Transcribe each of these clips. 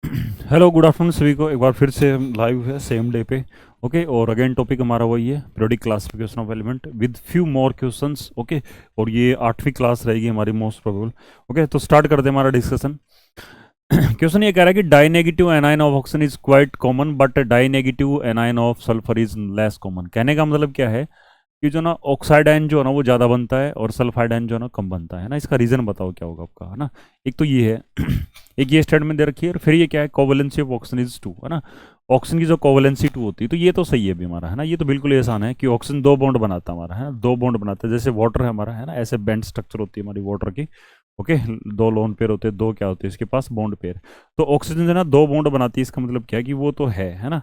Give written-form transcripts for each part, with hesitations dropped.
Hello good afternoon सभी को। एक बार फिर से हम लाइव है सेम डे पे। ओके, और अगेन टॉपिक हमारा वही है, periodic classification of element with few more questions. Okay, और ये 8वीं क्लास रहेगी हमारी मोस्ट प्रोबेबल। ओके, तो स्टार्ट करते हैं हमारा डिस्कशन। क्वेश्चन ये कह रहा है कि die negative A9 of oxygen is quite common but die negative A9 of sulphur is less common. कहने का मतलब क्या है कि जो ना ऑक्साइड आयन जो है ना वो ज़्यादा बनता है और सल्फाइड आयन जो है ना कम बनता है ना। इसका रीज़न बताओ क्या होगा आपका, है ना। एक तो ये है एक ये स्टेटमेंट दे रखी है, और फिर ये क्या है, कोवैलेंसी ऑफ ऑक्सीजन इज 2, है ना। ऑक्सीजन की जो कोवैलेंसी 2 होती है, तो ये तो सही है भी हमारा, है ना। ये तो बिल्कुल ये आसान है कि ऑक्सीजन 2 बॉन्ड बनाता है हमारा, है ना। 2 बॉन्ड बनाता है, जैसे वाटर है हमारा, है ना। ऐसे बेंड स्ट्रक्चर होती है हमारी वाटर की। ओके, 2 लोन पेयर होते हैं, 2 क्या होते हैं इसके पास, बॉन्ड पेयर। तो ऑक्सीजन जो है ना 2 बॉन्ड बनाती है, इसका मतलब क्या है कि वो तो है ना।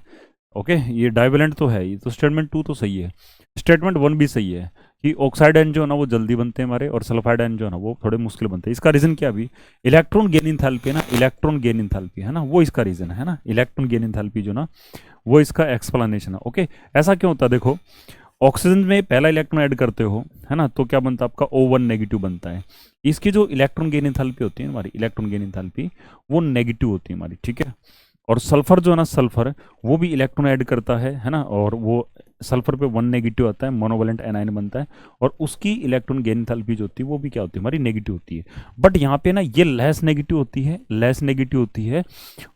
ओके, ये डाइवेलेंट तो है ये, तो स्टेटमेंट 2 तो सही है। स्टेटमेंट 1 भी सही है कि ऑक्साइड आयन जो है ना वो जल्दी बनते हैं हमारे, और सल्फाइड आयन जो है ना वो थोड़े मुश्किल बनते हैं। इसका रीजन क्या भी, इलेक्ट्रॉन गेन इंथैल्पी है ना, इलेक्ट्रॉन गेन इंथैल्पी है ना, वो इसका रीजन है ना। इलेक्ट्रॉन गेन इंथैल्पी जो ना वो इसका एक्सप्लेनेशन है। ओके, ऐसा क्यों होता है, देखो ऑक्सीजन में पहला इलेक्ट्रॉन ऐड करते हो, है ना, तो क्या बनता है आपका O1 नेगेटिव बनता है। इसकी जो इलेक्ट्रॉन गेन इंथैल्पी होती है हमारी, इलेक्ट्रॉन गेन इंथैल्पी वो नेगेटिव होती है हमारी, ठीक है। और सल्फर जो है ना, सल्फर वो भी इलेक्ट्रॉन ऐड करता है ना, और वो सल्फर पे 1 नेगेटिव आता है, मोनोवैलेंट एनाइन बनता है, और उसकी इलेक्ट्रॉन गेन एंथैल्पी जो होती है वो भी क्या होती है हमारी, नेगेटिव होती है। बट यहाँ पे ना ये लेस नेगेटिव होती है, लेस नेगेटिव होती है,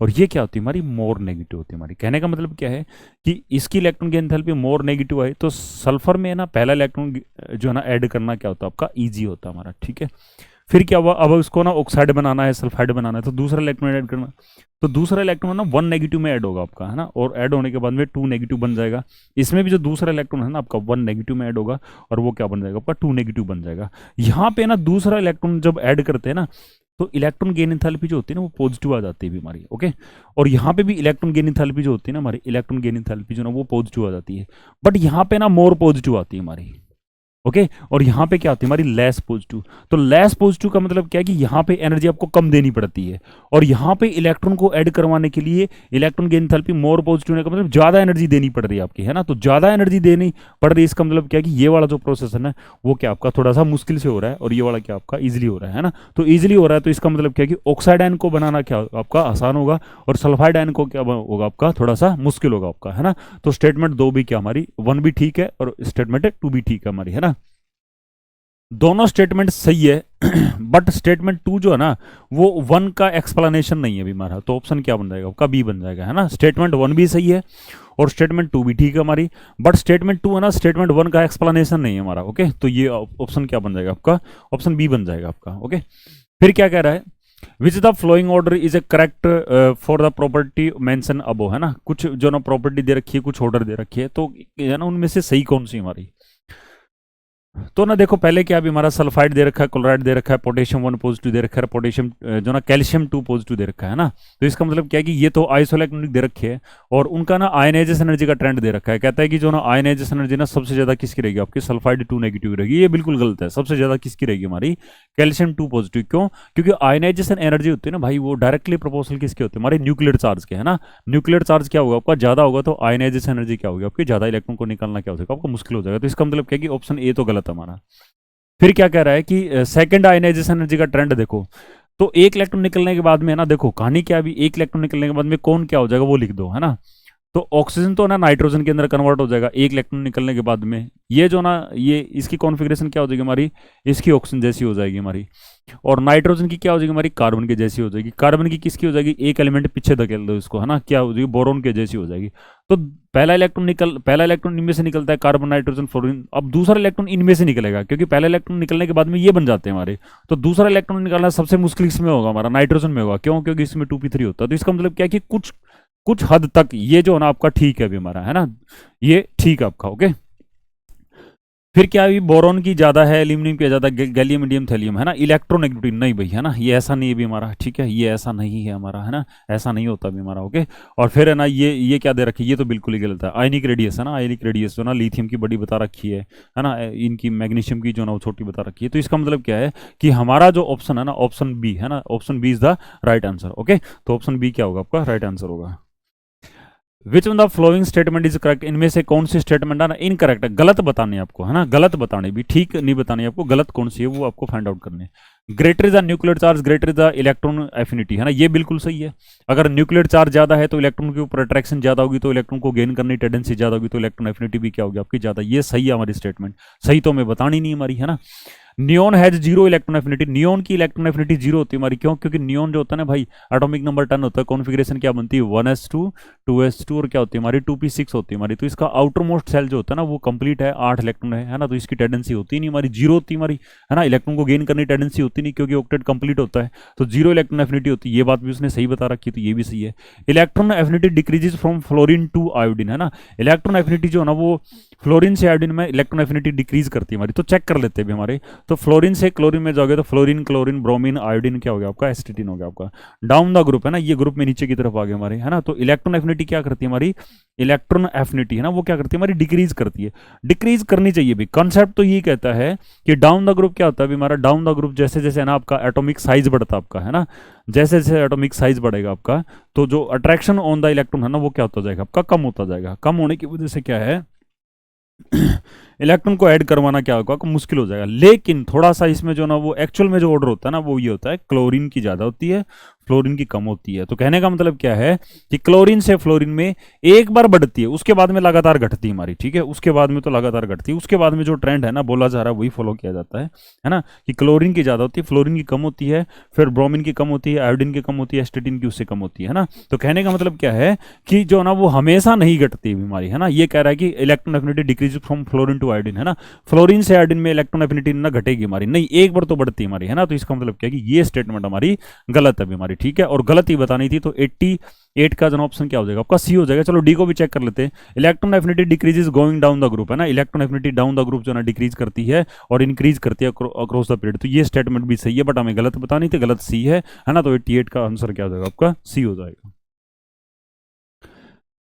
और ये क्या होती है हमारी, मोर नेगेटिव होती है हमारी। कहने का मतलब क्या है कि इसकी electron gain enthalpy more negative है, तो सल्फर में ना पहला इलेक्ट्रॉन जो है ना ऐड करना क्या होता है आपका, ईजी होता है हमारा, ठीक है। फिर क्या हुआ, अब उसको ना ऑक्साइड बनाना है, सल्फाइड बनाना है, तो दूसरा इलेक्ट्रॉन ऐड करना, तो दूसरा इलेक्ट्रॉन ना 1 नेगेटिव में ऐड होगा आपका, है ना, और ऐड होने के बाद में 2 नेगेटिव बन जाएगा। इसमें भी जो दूसरा इलेक्ट्रॉन है ना आपका 1 नेगेटिव में ऐड होगा, और वो क्या बन जाएगा आपका, 2 नेगेटिव बन जाएगा। यहाँ पे ना दूसरा इलेक्ट्रॉन जब ऐड करते हैं ना, तो इलेक्ट्रॉन गेन एंथैल्पी जो होती है ना वो पॉजिटिव आ जाती है भी हमारी। ओके, और यहाँ पे भी इलेक्ट्रॉन गेन एंथैल्पी जो होती है ना हमारी, इलेक्ट्रॉन गेन एंथैल्पी जो ना वो पॉजिटिव आ जाती है। बट यहाँ पे ना मोर पॉजिटिव आती है हमारी। ओके, और यहाँ पे क्या होती है हमारी, लेस पॉजिटिव। तो लेस पॉजिटिव का मतलब क्या है कि यहाँ पे एनर्जी आपको कम देनी पड़ती है, और यहाँ पे इलेक्ट्रॉन को ऐड करवाने के लिए electron gain enthalpy more positive होने का मतलब ज्यादा एनर्जी देनी पड़ रही है आपकी, है ना। तो ज्यादा एनर्जी देनी पड़ रही है, इसका मतलब क्या है कि ये वाला जो प्रोसेस है ना वो क्या आपका थोड़ा सा मुश्किल से हो रहा है, और ये वाला क्या आपका इजिली हो रहा है ना। तो इजिली हो रहा है, तो इसका मतलब क्या है कि ऑक्साइड आयन को बनाना क्या आपका आसान होगा, और सल्फाइड आयन को क्या होगा आपका थोड़ा सा मुश्किल होगा आपका, है ना। तो स्टेटमेंट 2 भी क्या हमारी, 1 भी ठीक है, और स्टेटमेंट 2 भी ठीक है हमारी, है ना। दोनों स्टेटमेंट सही है। बट स्टेटमेंट 2 जो है ना वो 1 का एक्सप्लेनेशन नहीं है अभी हमारा, तो ऑप्शन क्या बन जाएगा आपका, बी बन जाएगा, है ना। स्टेटमेंट 1 भी सही है और स्टेटमेंट 2 भी ठीक है हमारी, बट स्टेटमेंट 2 है ना, स्टेटमेंट 1 का एक्सप्लेनेशन नहीं है हमारा। ओके, तो ये ऑप्शन क्या बन जाएगा आपका, ऑप्शन बी बन जाएगा आपका। ओके, फिर क्या कह रहा है, which the flowing order is a correct for the property mention above, है ना। कुछ जो ना प्रॉपर्टी दे रखी है, कुछ ऑर्डर दे रखी है, तो है ना उनमें से सही कौन सी हमारी। तो ना देखो पहले क्या अभी हमारा सल्फाइड दे रखा है, क्लोराइड दे रखा है, पोटेशियम 1 पॉजिटिव दे रखा है, पोटेशियम जो ना कैल्शियम 2 पॉजिटिव दे रखा है ना। तो इसका मतलब क्या है कि ये तो आइसोइलेक्ट्रॉनिक दे रखे है, और उनका ना आयनाइजेशन एनर्जी का ट्रेंड दे रखा है। कहता है कि जो ना आयनाइजेशन एनर्जी ना सबसे ज्यादा किसकी रहेगी आपकी, सल्फाइड 2 नेगेटिव रहेगी। ये बिल्कुल गलत है, सबसे ज्यादा किसकी रहेगी हमारी, कैल्शियम 2 पॉजिटिव। क्यों, क्योंकि आयनाइजेशन एनर्जी होती है ना भाई वो डायरेक्टली प्रोपोर्शनल किसके होते हैं, हमारे न्यूक्लियर चार्ज के, है ना। न्यूक्लियर चार्ज क्या होगा आपका, ज्यादा होगा, तो आयनाइजेशन एनर्जी क्या होगी आपकी, ज्यादा इलेक्ट्रॉन को निकालना क्या हो जाएगा आपको, मुश्किल हो जाएगा। तो इसका मतलब क्या है कि ऑप्शन ए तो गलत है हमारा। फिर क्या कह रहा है कि सेकंड आयनाइजेशन एनर्जी का ट्रेंड देखो, तो एक इलेक्ट्रॉन निकलने के बाद में है ना, देखो कहानी क्या भी, एक इलेक्ट्रॉन निकलने के बाद में कौन क्या हो जाएगा वो लिख दो, है ना। तो ऑक्सीजन तो ना नाइट्रोजन के अंदर कन्वर्ट हो जाएगा एक इलेक्ट्रॉन निकलने के बाद में। ये जो ना ये इसकी कॉन्फ़िगरेशन क्या हो जाएगी हमारी, इसकी ऑक्सीजन जैसी हो जाएगी हमारी, और नाइट्रोजन की क्या हो जाएगी हमारी, कार्बन के जैसी हो जाएगी। कार्बन की किसकी हो जाएगी, एक एलिमेंट पीछे धकेल दो इसको, है ना, क्या हो जाएगी, बोरोन के जैसी हो जाएगी। तो पहला इलेक्ट्रॉन इनमें से निकलता है, कार्बन नाइट्रोजन फ्लोरीन। अब दूसरा इलेक्ट्रॉन इनमें से निकलेगा, क्योंकि पहला इलेक्ट्रॉन निकलने के बाद में ये बन जाते हैं हमारे। तो दूसरा इलेक्ट्रॉन निकालना सबसे मुश्किल इसमें होगा हमारा, नाइट्रोजन में होगा। क्यों, क्योंकि इसमें 2p3 होता है। तो इसका मतलब क्या है कि कुछ कुछ हद तक ये जो है ना आपका ठीक है अभी हमारा, है ना, ये ठीक है आपका। ओके, फिर क्या अभी बोरोन की ज्यादा है, एल्यूमिनियम की ज्यादा, गैलियम मीडियम थैलियम, है ना। इलेक्ट्रोनेगेटिविटी नहीं भाई, है ना, ये ऐसा नहीं है भी हमारा, ठीक है, ये ऐसा नहीं है हमारा, है ना, ऐसा नहीं होता भी हमारा। ओके, और फिर है ना ये क्या दे रखी है, ये तो बिल्कुल ही गलत है। आयनिक रेडियस, है ना, आयनिक रेडियस जो ना लिथियम की बड़ी बता रखी है ना, इनकी मैग्नीशियम की जो ना वो छोटी बता रखी है। तो इसका मतलब क्या है कि हमारा जो ऑप्शन है ना, ऑप्शन बी, है ना, option B is the right answer. Okay, तो ऑप्शन बी क्या होगा आपका राइट आंसर होगा। Which one the following statement is correct, इनमें से कौन सी स्टेटमेंट है ना इनकरेक्ट है, गलत बतानी है आपको, है ना, गलत बतानी भी, ठीक नहीं बतानी है आपको, गलत कौन सी है वो आपको फाइंड आउट करनी है। Greater the nuclear charge greater the electron affinity, है ना, ये बिल्कुल सही है। अगर न्यूक्लियर चार्ज ज्यादा है तो इलेक्ट्रॉन के ऊपर अट्रैक्शन ज्यादा होगी, तो इलेक्ट्रॉन को गेन करने की टेंडेंसी ज्यादा होगी, तो इलेक्ट्रॉन एफिनिटी भी क्या होगी आपकी ज्यादा। ये सही है हमारी स्टेटमेंट, सही तो हमें बतानी नहीं हमारी, है ना। Neon has zero electron affinity, neon की इलेक्ट्रॉन एफिनिटी जीरो होती है हमारी, क्यों? क्योंकि नियोन जो होता है ना भाई, एटॉमिक नंबर 10 होता है, कॉन्फिगरेशन क्या बनती है 1s2 2s2 और क्या होती है हमारी 2p6 होती है हमारी। तो इसका आउटर मोस्ट सेल जो होता है ना वो कंप्लीट है, 8 इलेक्ट्रॉन है ना, तो इसकी टेंडेंसी होती नहीं हमारी, जीरो होती है हमारी, है ना। इलेक्ट्रॉन को गेन करने की टेंडेंसी होती नहीं क्योंकि ऑक्टेट कंप्लीट होता है, तो जीरो इलेक्ट्रॉन एफिनिटी होती है। ये बात भी उसने सही बता रखी, तो ये भी सही है। Electron affinity decreases from fluorine to iodine, है ना। इलेक्ट्रॉन एफिनिटी जो है ना वो फ्लोरीन से आयोडीन में इलेक्ट्रॉन एफिनिटी डिक्रीज करती है हमारी। तो चेक कर लेते हैं भी हमारे, तो फ्लोरीन से क्लोरीन में जाओगे तो फ्लोरीन क्लोरीन ब्रोमीन आयोडीन क्या हो गया आपका, एसिटिन हो गया आपका। डाउन द ग्रुप है ना, ये ग्रुप में नीचे की तरफ आ गए हमारे, है ना। तो इलेक्ट्रॉन एफिनिटी क्या करती है हमारी, इलेक्ट्रॉन एफिनिटी है ना वो क्या करती है हमारी, डिक्रीज करती है। डिक्रीज करनी चाहिए भी, कॉन्सेप्ट तो ये कहता है कि डाउन द ग्रुप क्या होता है हमारा, डाउन द ग्रुप जैसे जैसे ना आपका एटॉमिक साइज बढ़ता है आपका, है ना, जैसे जैसे एटॉमिक साइज बढ़ेगा आपका, तो जो अट्रैक्शन ऑन द इलेक्ट्रॉन है ना वो क्या होता जाएगा आपका, कम होता जाएगा। कम होने की वजह से क्या है इलेक्ट्रॉन को ऐड करवाना क्या होगा, मुश्किल हो जाएगा। लेकिन थोड़ा सा इसमें जो ना वो एक्चुअल में जो ऑर्डर होता है ना वो ये होता है, क्लोरीन की ज्यादा होती है, फ्लोरीन की कम होती है। तो कहने का मतलब क्या है कि क्लोरीन से फ्लोरीन में एक बार बढ़ती है, उसके बाद में लगातार घटती है हमारी, ठीक है, उसके बाद में तो लगातार घटती है, उसके बाद में जो ट्रेंड है ना बोला जा रहा है वही फॉलो किया जाता है ना, कि क्लोरीन की ज्यादा होती है, फ्लोरीन की कम होती है, फिर ब्रोमीन की कम होती है, आयोडीन की कम होती है, एस्टेटिन की उससे कम होती है ना। तो कहने का मतलब क्या है कि जो ना वो हमेशा नहीं घटती बीमारी, है ना। ये कह रहा है कि electron affinity decrease from fluorine to iodine, है ना, फ्लोरीन से आयोडीन में इलेक्ट्रॉन एफिनिटी ना घटेगी हमारी, नहीं, एक बार तो बढ़ती है हमारी, है ना। तो इसका मतलब क्या है कि ये स्टेटमेंट हमारी गलत है बीमारी, ठीक है, और गलत ही बतानी थी। तो 88 का जो ऑप्शन क्या हो जाएगा आपका, सी हो जाएगा। चलो डी को भी चेक कर लेते हैं। Electron affinity decreases going down the group, है ना, electron affinity down the group जो ना डिक्रीज करती है और इंक्रीज करती है अक्रॉस द पीरियड। तो ये स्टेटमेंट भी सही है, बट हमें गलत बतानी थी, गलत सी है ना। तो 88 का आंसर क्या हो जाएगा आपका, सी हो जाएगा।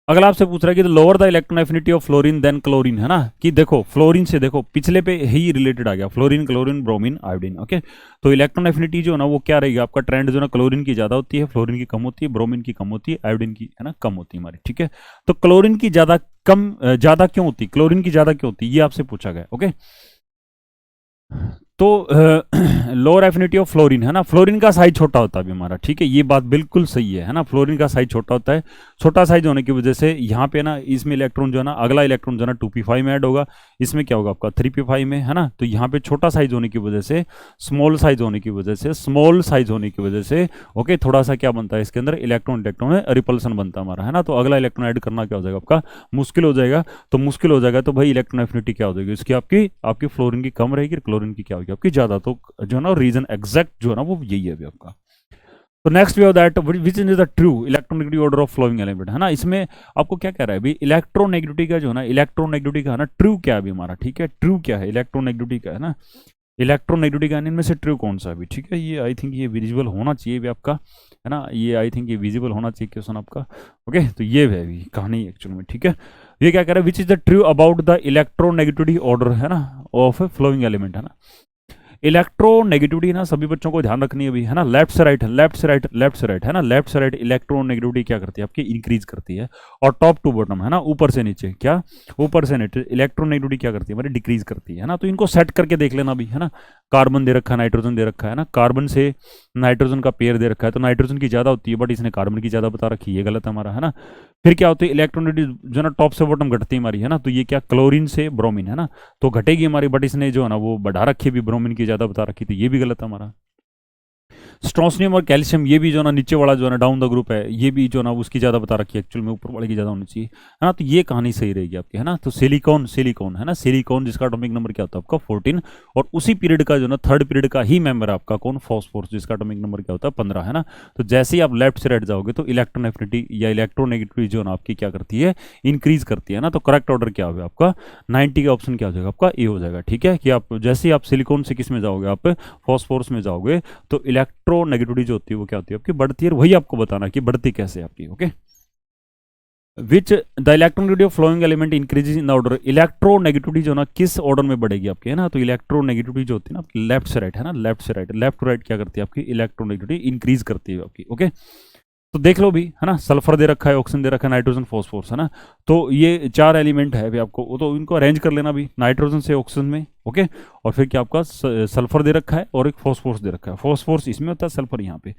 अगला आपसे पूछ रहा है कि lower the electron affinity of fluorine than chlorine, है ना, कि देखो फ्लोरीन से देखो पिछले पे ही रिलेटेड आ गया, fluorine chlorine bromine iodine, okay. तो इलेक्ट्रॉन एफिनिटी जो है ना वो क्या रहेगी आपका, ट्रेंड जो ना क्लोरीन की ज्यादा होती है, फ्लोरीन की कम होती है, ब्रोमीन की कम होती है, आयोडीन की है ना कम होती है हमारी, ठीक है। तो क्लोरीन की ज्यादा क्यों होती, क्लोरीन की ज्यादा क्यों होती है ये आपसे पूछा गया, ओके। तो लोअर एफिनिटी ऑफ फ्लोरीन, है ना, फ्लोरीन का साइज छोटा होता है अभी हमारा, ठीक है, ये बात बिल्कुल सही है ना, फ्लोरीन का साइज छोटा होता है। छोटा साइज होने की वजह से यहाँ पे ना इसमें इलेक्ट्रॉन जो है ना, अगला इलेक्ट्रॉन जो है ना 2p5 में ऐड होगा, इसमें क्या होगा आपका 3p5 में, है ना। तो यहाँ पे छोटा साइज होने की वजह से, स्मॉल साइज होने की वजह से, स्मॉल साइज होने की वजह से, ओके, थोड़ा सा क्या बनता है इसके अंदर, इलेक्ट्रॉन इलेक्ट्रॉन रिपल्सन बनता है हमारा, है ना। तो अगला इलेक्ट्रॉन ऐड करना क्या हो जाएगा आपका, मुश्किल हो जाएगा। तो मुश्किल हो जाएगा तो भाई इलेक्ट्रॉन एफिनिटी क्या हो जाएगी इसकी, आपकी आपकी फ्लोरीन की कम रहेगी, क्लोरीन की क्या होगी आपकी ज्यादा। तो जो है ना रीजन एग्जैक्ट जो है ना वो यही है अभी आपका। तो next way of that which is the true electronegative order of following element, है ना। इसमें आपको क्या कह रहा है अभी, इलेक्ट्रोनेगेटिविटी का जो है ना, इलेक्ट्रोनेगेटिविटी का है ना ट्रू क्या है अभी हमारा, ठीक है, ट्रू क्या है इलेक्ट्रोनेगेटिविटी का, है ना, इलेक्ट्रोनेगेटिविटी का इनमें से ट्रू कौन सा है अभी, ठीक है। ये आई थिंक ये विजिबल होना चाहिए भी आपका, है ना, ये आई थिंक ये विजिबल होना चाहिए क्वेश्चन आपका, ओके। तो ये है अभी कहानी एक्चुअल में, ठीक है। ये क्या कह रहा है, विच is the true about the electronegativity order, है ना, ऑफ फ्लोइंग एलिमेंट, है ना। इलेक्ट्रोनेगेटिविटी ना सभी बच्चों को ध्यान रखनी है अभी, है ना, लेफ्ट से राइट लेफ्ट से राइट लेफ्ट से राइट, है ना, लेफ्ट से राइट इलेक्ट्रोनेगेटिविटी क्या करती है आपकी, इंक्रीज करती है, और टॉप टू बॉटम, है ना, ऊपर से नीचे क्या, ऊपर से नीचे इलेक्ट्रोनेगेटिविटी क्या करती है हमारी, डिक्रीज करती है ना। तो इनको सेट करके देख लेना अभी, है ना, कार्बन दे रखा है, नाइट्रोजन दे रखा है ना, कार्बन से नाइट्रोजन का पेयर दे रखा है, तो नाइट्रोजन की ज्यादा होती है बट इसने कार्बन की ज्यादा बता रखी है, ये गलत है हमारा, है ना। फिर क्या होती है इलेक्ट्रोनेगेटिविटी जो ना टॉप से बॉटम घटती है हमारी, है ना, तो ये क्या क्लोरीन से ब्रोमीन, है ना, तो घटेगी हमारी, बट इसने जो है ना वो बढ़ा रखी है भी, ब्रोमीन की ज्यादा बता रखी, तो ये भी गलत है हमारा। स्ट्रोंसियम और कैल्शियम ये भी जो ना नीचे वाला जो ना डाउन द ग्रुप है, ये भी जो ना उसकी ज्यादा बता रखी है, एक्चुअल में ऊपर वाले की ज्यादा होनी चाहिए, है ना। तो ये कहानी सही रहेगी आपकी, है ना। तो सिलिकॉन सिलिकॉन है ना, सिलिकॉन जिसका एटॉमिक नंबर क्या होता है आपका 14, और उसी पीरियड का जो ना थर्ड पीरियड का ही मेंबर है आपका कौन, फॉस्फोरस, जिसका एटॉमिक नंबर क्या होता है 15, है ना। तो जैसे ही आप लेफ्ट से राइट जाओगे तो इलेक्ट्रॉन एफिनिटी या इलेक्ट्रोनेगेटिविटी जो ना आपकी क्या करती है, इंक्रीज करती है ना। तो करेक्ट ऑर्डर क्या होगा आपका, 90 का ऑप्शन क्या हो जाएगा आपका, ए हो जाएगा, ठीक है। कि आप जैसे ही आप सिलिकॉन से किस में जाओगे, आप फॉस्फोरस में जाओगे, तो इलेक्ट्रोनेगेटिविटी जो होती है वो क्या होती है आपकी, बढ़ती है, वही आपको बताना कि बढ़ती कैसे आपकी, okay. Which the electronegativity of following element increases in the order, electronegativity जो ना किस ऑर्डर में बढ़ेगी आपकी, है ना। तो इलेक्ट्रोनेगेटिविटी जो होती है ना लेफ्ट से राइट, है ना, लेफ्ट से राइट, लेफ्ट टू राइट क्या करती है आपकी, इलेक्ट्रोनेगेटिविटी इंक्रीज करती है आपकी, ओके। तो देख लो भी, है ना, सल्फर दे रखा है, ऑक्सीजन दे रखा है, नाइट्रोजन, फॉस्फोरस, है ना। तो ये 4 एलिमेंट है भी आपको, वो तो इनको अरेंज कर लेना भी नाइट्रोजन से ऑक्सीजन में, ओके। और फिर क्या आपका सल्फर दे रखा है और एक फॉस्फोरस दे रखा है, फॉस्फोरस इसमें होता है, सल्फर यहाँ पे।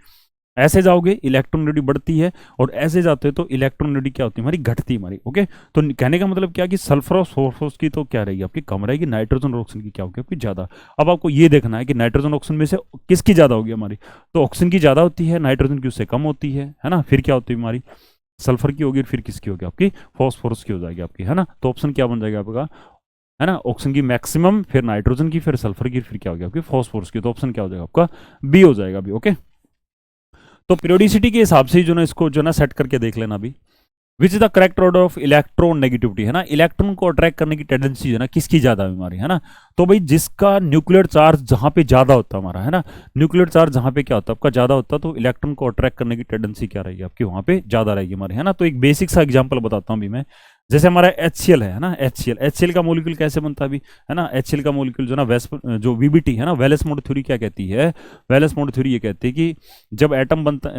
ऐसे जाओगे इलेक्ट्रॉनिटी बढ़ती है, और ऐसे जाते हो तो इलेक्ट्रॉनिटी क्या होती है हमारी, घटती है हमारी, ओके। तो कहने का मतलब क्या कि सल्फर और फॉस्फोरस की तो क्या रहेगी आपकी, कम रहेगी, नाइट्रोजन और ऑक्सीजन की क्या होगी आपकी, ज्यादा। अब आपको ये देखना है कि नाइट्रोजन ऑक्सीजन में से किसकी ज्यादा होगी हमारी, तो ऑक्सीजन की ज्यादा होती है, नाइट्रोजन की उससे कम होती है ना। फिर क्या होती है हमारी, सल्फर की होगी, फिर किसकी होगी आपकी, फॉस्फोरस की हो जाएगी आपकी, है ना। तो ऑप्शन क्या बन जाएगा आपका, है ना, ऑक्सीजन की मैक्सिमम, फिर नाइट्रोजन की, फिर सल्फर की, फिर क्या होगी आपकी, फॉस्फोरस की। तो ऑप्शन क्या हो जाएगा आपका, बी हो जाएगा अभी, ओके। तो पीरियोडिसिटी के हिसाब से जो ना इसको जो ना सेट करके देख लेना अभी, विच is the correct order of electron negativity, है ना, इलेक्ट्रॉन को अट्रैक्ट करने की टेंडेंसी है ना किसकी ज्यादा है हमारी, है ना। तो भाई जिसका न्यूक्लियर चार्ज जहां पे ज्यादा होता है हमारा, है ना, न्यूक्लियर चार्ज जहां पे क्या होता है आपका, ज्यादा होता है, तो इलेक्ट्रॉन को अट्रैक्ट करने की टेंडेंसी क्या रहेगी आपकी, वहां पे ज्यादा रहेगी हमारी, है ना। तो एक बेसिक सा एग्जांपल बताता हूं अभी मैं। जैसे हमारा HCl है ना, HCl का मॉलिक्यूल कैसे बनता है अभी, है ना। HCl का मॉलिक्यूल जो ना जो VBT है ना, वेलेस मोड थ्योरी क्या कहती है, वेलेस मोड थ्योरी ये कहती है कि जब एटम बनता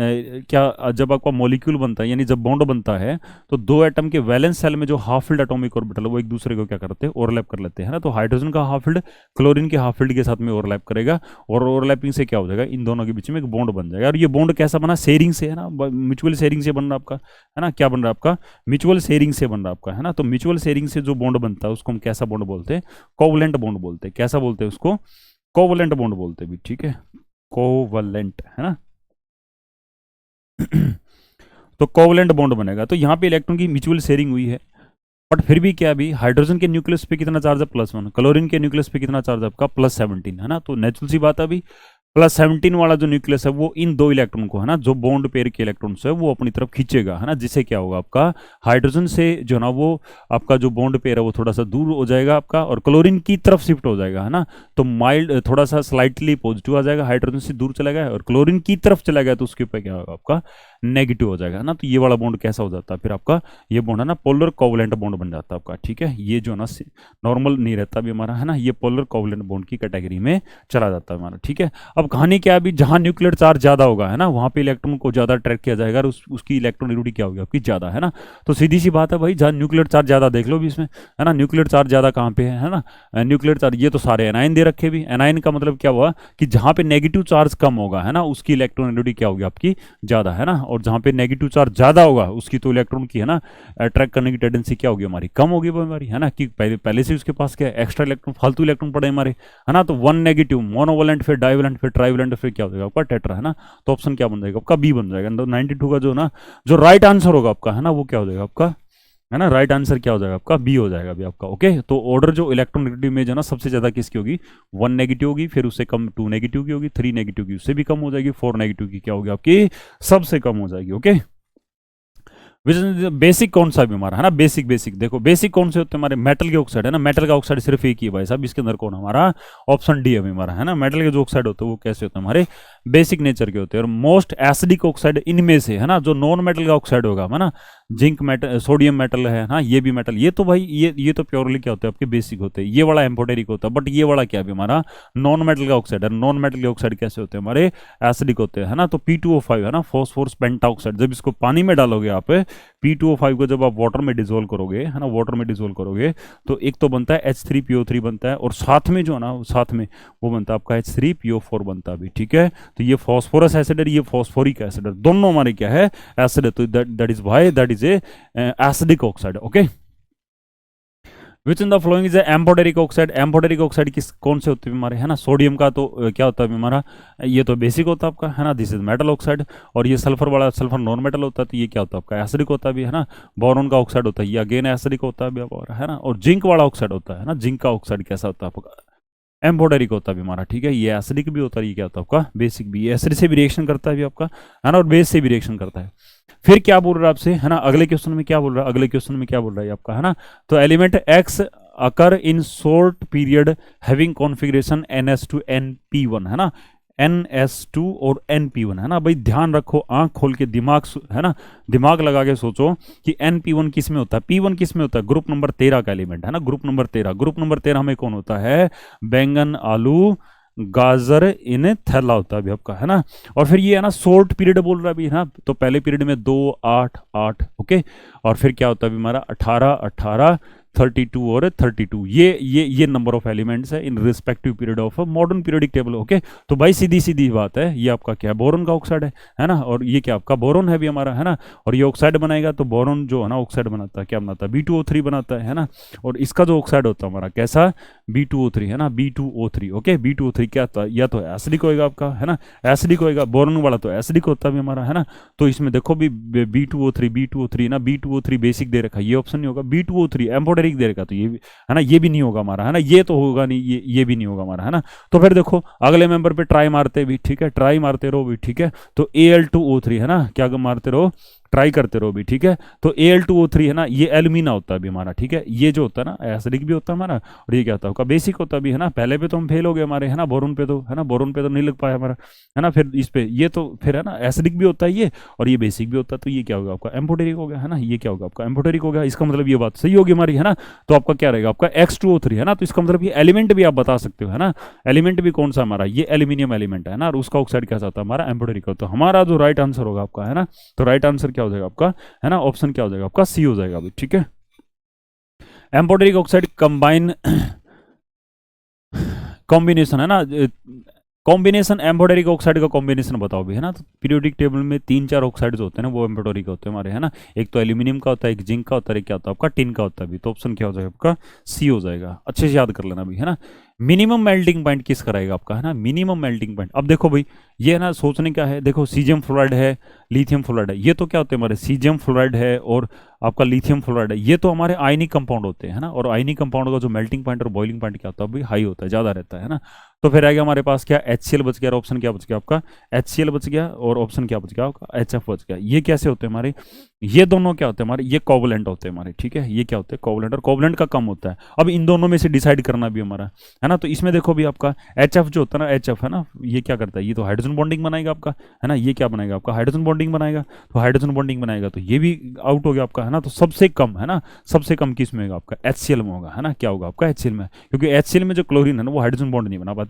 क्या जब आपका मॉलिक्यूल बनता है, यानी जब बॉन्ड बनता है, तो दो एटम के वैलेंस सेल में जो हाफ फील्ड एटॉमिक ऑर्बिटल है वो एक दूसरे को क्या करते हैं, ओवरलैप कर लेते हैं ना। तो हाइड्रोजन का हाफ फील्ड क्लोरीन के हाफ फील्ड के साथ में ओवरलैप करेगा, और ओवरलैपिंग से क्या हो जाएगा, इन दोनों के बीच में एक बॉन्ड बन जाएगा। और ये बॉन्ड कैसा बना, शेयरिंग से, है ना, म्यूचुअल शेयरिंग से बन रहा आपका, है ना। क्या बन रहा है आपका, म्यूचुअल शेयरिंग से बन रहा आपका, है ना। तो म्यूचुअल शेयरिंग से जो बॉन्ड बनता है उसको हम कैसा बॉन्ड बोलते हैं, कोवलेंट बॉन्ड बोलते हैं। कैसा बोलते हैं उसको, कोवलेंट बॉन्ड बोलते हैं भी, ठीक है, कोवलेंट, है ना। तो कोवलेंट बॉन्ड बनेगा। तो यहाँ पे इलेक्ट्रॉन की म्यूचुअल शेयरिंग हुई है, बट फिर भी क्या, अभी हाइड्रोजन के न्यूक्लियस पे कितना चार्ज है, +1, क्लोरीन के न्यूक्लियस पे कितना चार्ज है आपका, +17, है ना। तो नेचुरल सी बात है अभी +17 वाला जो न्यूक्लियस है वो इन दो इलेक्ट्रॉन को, है ना, जो बॉन्ड पेयर के इलेक्ट्रॉन्स है वो अपनी तरफ खींचेगा, है ना। जिससे क्या होगा आपका, हाइड्रोजन से जो ना वो आपका जो बॉन्ड पेयर है वो थोड़ा सा दूर हो जाएगा आपका, और क्लोरीन की तरफ शिफ्ट हो जाएगा, है ना। तो माइल्ड थोड़ा सा स्लाइटली पॉजिटिव आ जाएगा, हाइड्रोजन से दूर चला गया, और क्लोरीन की तरफ चला गया तो उसके ऊपर क्या होगा आपका, नेगेटिव हो जाएगा, है ना। तो ये वाला बॉन्ड कैसा हो जाता है फिर आपका, ये बॉन्ड है ना पोलर कोवलेंट बॉन्ड बन जाता है आपका, ठीक है। ये जो ना नॉर्मल नहीं रहता भी हमारा, है ना, ये पोलर कोवलेंट बॉन्ड की कैटेगरी में चला जाता है हमारा, ठीक है। अब कहानी क्या है, अभी जहां न्यूक्लियर चार्ज ज्यादा होगा, है ना, वहां पे इलेक्ट्रॉन को ज्यादा अट्रैक्ट किया जाएगा, और उसकी इलेक्ट्रॉनिटी क्या होगी आपकी, ज्यादा, है ना। तो सीधी सी बात है भाई, जहां न्यूक्लियर चार्ज ज्यादा, देख लो भी इसमें, है ना, न्यूक्लियर चार्ज ज्यादा कहां पे है ना, न्यूक्लियर चार्ज, ये तो सारे एनाइन दे रखे भी, एनाइन का मतलब क्या हुआ कि जहां पे नेगेटिव चार्ज कम होगा, है ना, उसकी इलेक्ट्रॉनिटी क्या होगी आपकी, ज्यादा, है ना। और जहां पे नेगेटिव चार्ज ज्यादा होगा उसकी तो इलेक्ट्रॉन की, है ना, अट्रैक्ट करने की टेंडेंसी क्या होगी हमारी, कम होगी वो हमारी, है ना, कि पहले से उसके पास क्या एक्स्ट्रा इलेक्ट्रॉन, फालतू इलेक्ट्रॉन पड़े हमारे, है ना। तो 1 नेगेटिव, मोनोवलेंट, फिर डाइवलेंट, फिर ट्राइवलेंट, फिर क्या हो जाएगा आपका, टेट्रा, है ना। तो ऑप्शन क्या बन जाएगा आपका, बी बन जाएगा। 92 का जो ना जो राइट आंसर होगा आपका, है ना, वो क्या हो जाएगा आपका, है ना, राइट आंसर क्या हो जाएगा आपका, बी हो जाएगा अभी आपका, ओके। तो ऑर्डर जो इलेक्ट्रोनेगेटिव में जो ना सबसे ज्यादा किसकी होगी, 1 नेगेटिव होगी, फिर उससे कम 2 नेगेटिव की होगी, 3 नेगेटिव की उससे भी कम हो जाएगी, 4 नेगेटिव की क्या होगी आपकी, सबसे कम हो जाएगी, ओके। बेसिक कौन सा भी हमारा, है ना, बेसिक देखो बेसिक कौन से होते हैं हमारे, मेटल के ऑक्साइड, है ना, मेटल का ऑक्साइड सिर्फ एक ही है भाई साहब इसके अंदर, कौन हमारा, ऑप्शन डी है हमारा, है ना। मेटल के जो ऑक्साइड होते हैं वो कैसे होते हैं हमारे, बेसिक नेचर के होते हैं। और मोस्ट एसिडिक ऑक्साइड इनमें से, है ना, जो नॉन मेटल का ऑक्साइड होगा, है ना, जिंक मेटल, सोडियम मेटल है ना, ये भी मेटल, ये तो भाई ये तो प्योरली क्या होते हैं आपके, बेसिक होते हैं। ये वाला एम्फोटेरिक होता है, बट ये वाला क्या है हमारा, नॉन मेटल का ऑक्साइड है। नॉन मेटल के ऑक्साइड कैसे होते हैं हमारे, एसिडिक होते हैं, है ना। तो P2O5, है ना, फॉस्फोरस पेंटाऑक्साइड, जब इसको पानी में डालोगे आप, P2O5 को जब आप वाटर में डिजोल्व करोगे, है ना, वाटर में डिजोल्व करोगे, तो एक तो बनता है H3PO3 बनता है, और साथ में जो है ना, साथ में वो बनता है आपका H3PO4 बनता है भी, ठीक है। तो ये फॉस्फोरस एसिड है, ये फॉस्फोरिक एसिड है, दोनों हमारे क्या है, एसिड है। तो that is why that is a acidic oxide, okay. Which in the following is amphoteric oxide, amphoteric oxide किस कौन से होते हैं हमारे, है ना, सोडियम का तो क्या होता है हमारा, ये तो बेसिक होता है आपका, है ना, दिस इज मेटल ऑक्साइड। और ये सल्फर वाला, सल्फर नॉन मेटल होता है, तो ये क्या होता है आपका, एसिडिक होता है भी, है ना। बोरॉन का ऑक्साइड होता है, ये अगेन एसिडिक होता है भी, है ना। और जिंक वाला ऑक्साइड होता है ना, जिंक का ऑक्साइड कैसा होता है आपका, एम्फोटेरिक होता है भी हमारा, ठीक है। ये एसिडिक भी होता है, ये क्या होता है आपका, बेसिक भी, एसिड से भी रिएक्शन करता है भी आपका, है ना, और बेस से भी रिएक्शन करता है। फिर क्या बोल रहा है आपसे, है ना, अगले क्वेश्चन में क्या बोल रहा है, अगले क्वेश्चन में क्या बोल रहा है आपका, है ना। तो element x occur in short period having configuration NS2 NP1, है ना, NS2 और NP1, है ना। भाई ध्यान रखो, आंख खोल के दिमाग, है ना, दिमाग लगा के सोचो कि NP1 किस में होता है, P1 किस में होता है, ग्रुप नंबर 13 का एलिमेंट, है ना, ग्रुप नंबर 13 हमें कौन होता है, बैंगन, आलू, गाजर इन थैला होता है अभी आपका, है ना। और फिर ये है ना शॉर्ट पीरियड बोल रहा है अभी, है ना। तो पहले पीरियड में 2 8 8, ओके। और फिर क्या होता है अभी हमारा 18 18 32 और 32, ये नंबर ऑफ एलिमेंट्स है in respective period of modern periodic table, okay. तो भाई सीधी सीधी बात है, ये आपका क्या है, बोरोन का ऑक्साइड है ना। और ये क्या आपका बोरोन है भी हमारा, है ना। और ये ऑक्साइड बनाएगा तो बोरोन जो है ना ऑक्साइड बनाता है, क्या बनाता है, B2O3 बनाता है ना। और इसका जो ऑक्साइड होता है हमारा कैसा, B2O3, है ना, B2O3, ओके। B2O3 क्या होता है, या तो एसिडिक होएगा आपका, है ना, एसिडिक होएगा, बोरोन वाला तो एसिडिक होता है भी हमारा, है ना। तो इसमें देखो भी B2O3 ना, B2O3 बेसिक दे रखा है, ये ऑप्शन नहीं होगा। B2O3 एम्फोटेरिक दे रखा, तो ये भी, है ना, ये भी नहीं होगा हमारा, है ना। ये तो होगा नहीं, ये भी नहीं होगा हमारा, है ना। तो फिर देखो अगले मेंबर पे ट्राई मारते भी, ठीक है, ट्राई मारते रहो भी, ठीक है। तो Al2O3, है ना, क्या मारते रहो, ट्राई करते रहो भी, ठीक है। तो Al2O3, है ना, ये एल्यूमिना होता है भी हमारा, ठीक है। ये जो होता है ना एसिडिक भी होता है हमारा, और ये क्या होता है बेसिक होता है भी, है ना। पहले पे तो हम फेल हो गए हमारे, है ना, बोरोन पे तो, है ना, बोरोन पे तो नहीं लग पाया हमारा, है ना। फिर इस पे ये तो फिर है ना एसिडिक भी होता है ये, और ये बेसिक भी होता है, तो ये क्या होगा आपका एम्फोटेरिक हो गया, है ना। ये क्या होगा आपका एम्फोटेरिक हो गया, इसका मतलब ये बात सही होगी हमारी, है ना। तो आपका क्या रहेगा आपका X2O3, है ना। तो इसका मतलब ये एलिमेंट भी आप बता सकते हो, है ना। एलिमेंट भी कौन सा हमारा, ये एल्यूमिनियम एलिमेंट है ना, और उसका ऑक्साइड कैसा होता है हमारा एम्फोटेरिक होता है। तो हमारा जो राइट आंसर होगा आपका, है ना, तो राइट आंसर क्या हो जाएगा आपका, है ना, ऑप्शन क्या हो जाएगा आपका सी हो जाएगा अभी, ठीक है। एम्फोटेरिक ऑक्साइड कंबाइन कॉम्बिनेशन, है ना, कॉम्बिनेशन एम्फोटेरिक ऑक्साइड का कॉम्बिनेशन बताओ भी, है ना। तो पीरियोडिक टेबल में 3 4 ऑक्साइड्स होते हैं ना, वो एम्फोटेरिक होते हैं हमारे, है ना। एक तो एल्यूमिनियम का होता है, एक जिंक का होता है, एक क्या होता है आपका टिन का होता है भी। तो ऑप्शन क्या हो जाएगा आपका सी हो जाएगा, अच्छे से याद कर लेना भी, है ना। मिनिमम मेल्टिंग पॉइंट किस कराएगा आपका, है ना, मिनिमम मेल्टिंग पॉइंट। अब देखो भाई ये है ना सोचने का है, देखो सीजियम फ्लोराइड है, लिथियम फ्लोराइड है, ये तो क्या होते हैं हमारे सीजियम फ्लोराइड है और आपका लिथियम फ्लोराइड है, ये तो हमारे आयनिक कंपाउंड होते हैं, है ना। और आयनिक कंपाउंड का जो मेल्टिंग पॉइंट और बॉइलिंग पॉइंट क्या होता है भाई हाई होता है, ज़्यादा रहता है ना। तो फिर आएगा हमारे पास क्या HCl बच गया, और ऑप्शन क्या बच गया आपका HCl बच गया, और ऑप्शन क्या बच गया आपका HF बच गया। ये कैसे होते हैं हमारे, ये दोनों क्या होते हैं हमारे, ये कोवलेंट होते हैं हमारे, ठीक है। ये क्या होते हैं कोवलेंट, और कोवलेंट का कम होता है। अब इन दोनों में से डिसाइड करना भी हमारा, है ना। तो इसमें देखो भी आपका HF जो होता है ना, HF, है ना, ये क्या करता है, ये तो हाइड्रोजन बॉन्डिंग बनाएगा आपका, है ना। ये क्या बनाएगा आपका हाइड्रोजन बॉन्डिंग बनाएगा, तो हाइड्रोजन बॉन्डिंग बनाएगा तो ये भी आउट हो गया आपका, है ना। तो सबसे कम, है ना, सबसे कम किस में होगा आपका HCl में होगा, है ना। क्या होगा आपका HCl में, क्योंकि HCl में जो क्लोरीन है ना वो हाइड्रोजन बॉन्ड नहीं बना पाता।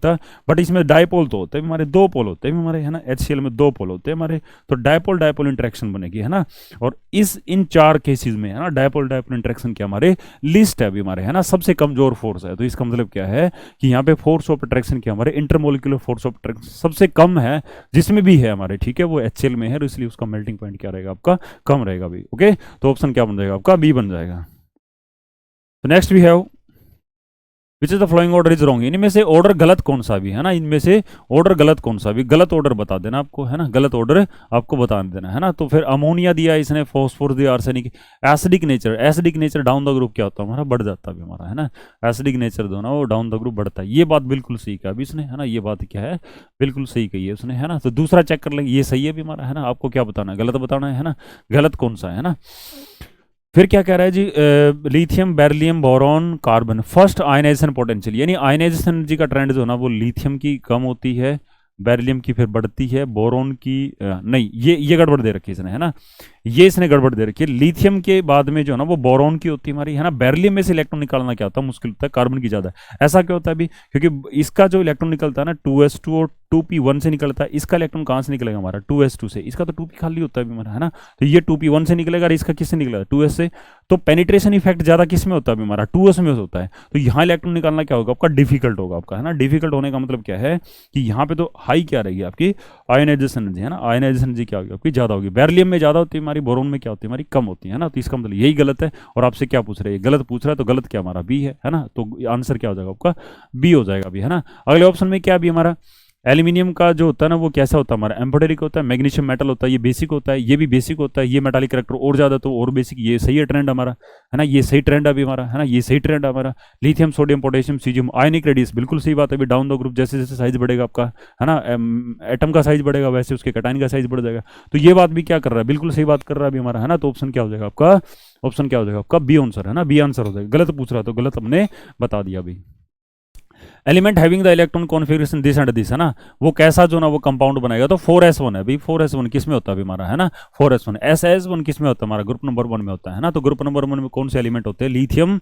बट इसमें डायपोल तो होते हैं हमारे, 2 पोल होते हैं हमारे, है ना। HCl में 2 पोल होते हैं हमारे, तो डायपोल डायपोल इंटरेक्शन बनेगी, है ना। और इन 4 केसेस में, है ना, डायपोल डायपोल इंटरेक्शन क्या हमारे लिस्ट है अभी हमारे, है ना, सबसे कमजोर फोर्स है। तो इसका मतलब क्या है कि यहाँ पे फोर्स ऑफ अट्रैक्शन क्या हमारे इंटरमोलिकुलर फोर्स ऑफ अट्रैक्शन सबसे कम है जिसमें भी है हमारे, ठीक है, वो HCl में है, और इसलिए उसका मेल्टिंग पॉइंट क्या रहेगा आपका कम रहेगा भी, ओके। तो ऑप्शन क्या बन जाएगा आपका बी बन जाएगा। तो next we have which is the flowing order is wrong, इनमें से ऑर्डर गलत कौन सा भी, है ना, इनमें से ऑर्डर गलत कौन सा भी, गलत ऑर्डर बता देना आपको, है ना, गलत ऑर्डर आपको बता देना, है ना। तो फिर अमोनिया दिया इसने, फॉस्फोरस दिया, arsenic, acidic nature down the group क्या होता है हमारा बढ़ जाता है हमारा, है ना। एसिडिक नेचर दो ना वो डाउन द ग्रुप बढ़ता है, ये बात बिल्कुल सही कहा अभी इसने, है ना, ये बात क्या है बिल्कुल सही कही है उसने, है ना। तो दूसरा चेक कर लेंगे, ये सही है भी हमारा, है ना। आपको क्या बताना है, गलत बताना है ना, गलत कौन सा है ना। फिर क्या कह रहा है जी, lithium beryllium boron carbon first ionization potential, यानी आयनाइजेशन एनर्जी का ट्रेंड जो है ना वो लिथियम की कम होती है, बेरिलियम की फिर बढ़ती है, बोरॉन की नहीं, ये गड़बड़ दे रखी है इसने, है ना, ये इसने गड़बड़ दे रखी है। लिथियम के बाद में जो है ना वो बोरॉन की होती है हमारी, है ना। बेरिलियम में से इलेक्ट्रॉन निकालना क्या होता है मुश्किल होता है, कार्बन की ज्यादा है। ऐसा क्यों होता है अभी, क्योंकि इसका जो इलेक्ट्रॉन निकलता है ना 2s2 और 2p1 से निकलता है, इसका इलेक्ट्रॉन कहाँ से निकलेगा हमारा 2s2 से, इसका तो 2p खाली होता है अभी हमारा, है ना। तो ये 2p1 से निकलेगा, और इसका किससे निकलेगा 2s से। तो पेनिट्रेशन इफेक्ट ज्यादा किस में होता है हमारा 2s में होता है। तो यहाँ इलेक्ट्रॉन निकालना क्या होगा आपका डिफिकल्ट होगा आपका, है ना। डिफिकल्ट होने का मतलब क्या है कि यहाँ पे तो हाई क्या रहेगी आपकी आयनाइजेशन एनर्जी, है ना, आयनाइजेशन एनर्जी क्या होगी आपकी ज्यादा होगी। बेरिलियम में ज्यादा होती है हमारी, बोरोन में क्या होती है हमारी कम होती है ना। तो इसका मतलब यही गलत है, और आपसे क्या पूछ रहे हैं गलत पूछ रहा है, तो गलत क्या हमारा बी है ना। तो आंसर क्या हो जाएगा आपका बी हो जाएगा अभी, है ना। अगले ऑप्शन में क्या भी हमारा एल्यूमिनियम का जो होता है ना वो कैसा होता है हमारा एम्फोटेरिक होता है, मैग्नीशियम मेटल होता है, ये बेसिक होता है, ये भी बेसिक होता है, ये मेटालिक करेक्टर और ज्यादा तो और बेसिक, ये सही है ट्रेंड हमारा, है ना, ये सही ट्रेंड अभी हमारा, है ना, ये सही ट्रेंड हमारा। Lithium sodium potassium caesium ionic radius बिल्कुल सही बात है, अभी डाउन द ग्रुप जैसे जैसे साइज बढ़ेगा आपका, है ना, एटम का साइज बढ़ेगा वैसे उसके कैटायन का साइज बढ़ जाएगा। तो ये बात भी क्या कर रहा है बिल्कुल सही बात कर रहा है अभी हमारा, है ना। तो ऑप्शन क्या हो जाएगा आपका, ऑप्शन क्या हो जाएगा आपका बी आंसर, है ना, बी आंसर हो जाएगा। गलत पूछ रहा तो गलत हमने बता दिया अभी। Element having the electron configuration this and this, है ना, वो कैसा जो ना वो कंपाउंड बनाएगा। तो 4s1 है अभी, 4s1 किस में होता है अभी हमारा, है ना, 4s1 SS1 किस में होता है हमारा ग्रुप नंबर 1 में होता है ना। तो ग्रुप नंबर 1 में कौन से एलिमेंट होते हैं lithium